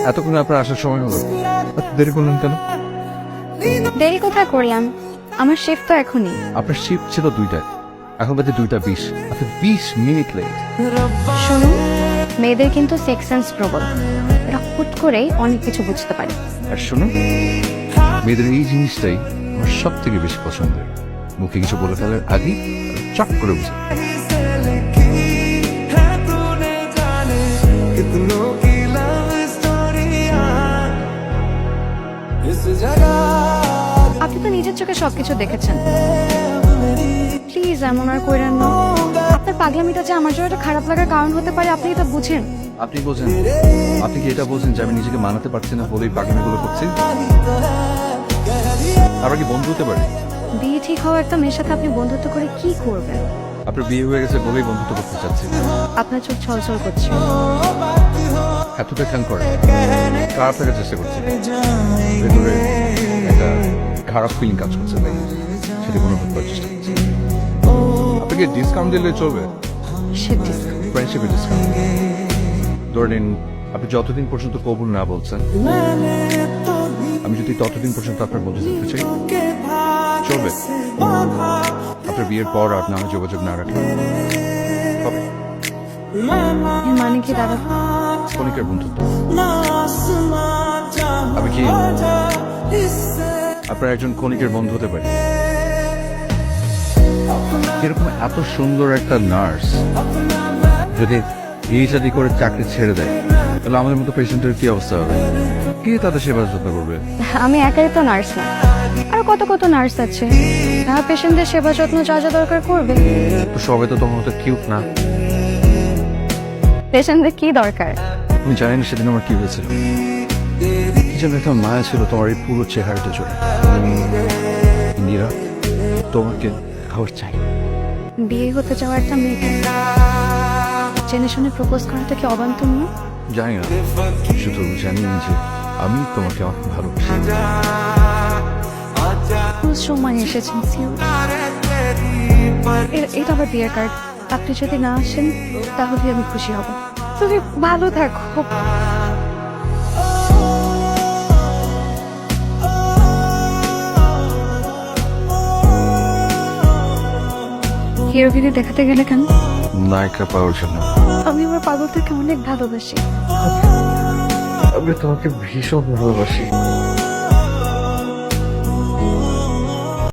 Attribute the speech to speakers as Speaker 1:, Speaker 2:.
Speaker 1: এতক্ষণ আপনার আসার সময় হলো, এত দেরি করলেন কেন?
Speaker 2: দেরি কোথায় করলাম? আমার শিফট তো এখনই।
Speaker 1: আপনার শিফট ছিল 2টায়, এখন বাজে 2:20। আপনি 20 মিনিট লেট।
Speaker 2: শুনুন, মেয়েদের কিন্তু সেক্স সেন্স প্রবল, এরা হুট করেই অনেক কিছু বুঝতে পারে।
Speaker 1: আর শুনুন, মেয়েদের এই জিনিসটাই আমার সব থেকে বেশি পছন্দের। মুখে কিছু বলে ফেলার আগেই চট করে বুঝে।
Speaker 2: আপনি তো নিজের চোখে সবকিছু দেখেছেন, প্লিজ এমন আর কইরেন না। আপনার পাগলামিটা যে আমার জন্য একটা খারাপ লাগার কারণ হতে পারে, আপনি এটা বুঝেন।
Speaker 1: আপনি বোঝেন? আপনি কি এটা বোঝেন যে আমি নিজেকে মানাতে পারছি না বলেই পাগলামিগুলো করছি? আমরা কি বন্ধু হতে পারি?
Speaker 2: বিয়ে ঠিক হওয়া একটা মেয়ের সাথে আপনি বন্ধুত্ব করে কি করবেন?
Speaker 1: আপনার বিয়ে হয়ে গেছে বলেই বন্ধুত্ব করতে চাচ্ছি।
Speaker 2: আপনার চোখ ছলছল করছে।
Speaker 1: এতটা খেয়াল করে খারাপ থাকার চেষ্টা করছি, ভেতরে একটা খারাপ ফিলিং কাজ করছে, তাই সেটা কোনো করার চেষ্টা করছি। আপনাকে ডিসকাউন্ট দিলে চলবে?
Speaker 2: সে ডিসকাউন্ট।
Speaker 1: ফ্রেন্ডশিপের ডিসকাউন্ট। ধরে নিন আপনি যতদিন পর্যন্ত কবুল না বলছেন, আমি যদি ততদিন পর্যন্ত আপনার বন্ধু থাকতে চাই, চলবে? আপনার বিয়ের পর আর না যোগাযোগ না রাখলে হবে?
Speaker 2: এর মানে কি দাদা?
Speaker 1: কণিকার বন্ধুত্ব। আমি কি আপনার একজন কণিকের বন্ধু হতে পারি? এরকম এত সুন্দর একটা নার্স যদি এই শাদি করে চাকরি ছেড়ে দেয়, তাহলে আমাদের মতো পেশেন্টের কি অবস্থা হবে? কে তাদের সেবা যত্ন করবে?
Speaker 2: আমি একাই তো নার্স না, আরো কত কত নার্স আছে, তারা পেশেন্টদের সেবা যত্ন যা যা দরকার করবে।
Speaker 1: তো সবাই তো তোমার মতো কিউট না।
Speaker 2: পেশেন্টদের কি দরকার?
Speaker 1: আমি জানি না সেদিন আমার কি হয়েছিল, কি যেন একটা মায়া ছিল তোমার এই পুরো চেহারাটা জুড়ে। নীরা, তোমাকে খাবার চাই।
Speaker 2: বিয়ে হতে যাওয়া একটা মেয়েকে জেনে শুনে প্রপোজ করাটা কি অবান্তর না?
Speaker 1: জানি না, শুধু জানি যে আমি তোমাকে অনেক ভালোবাসি।
Speaker 2: খুব সময় এসেছেন সিউ। এটা আবার বিয়ের কার্ড। আপনি যদি না আসেন তাহলে আমি খুশি হব। তুমি ভালো থাকো। হিরোগিরি দেখাতে গেলে কেন?
Speaker 1: নায়িকা পাওয়ার জন্য।
Speaker 2: আমি আমার পাগলটাকে অনেক ভালোবাসি।
Speaker 1: আমি তোমাকে ভীষণ ভালোবাসি।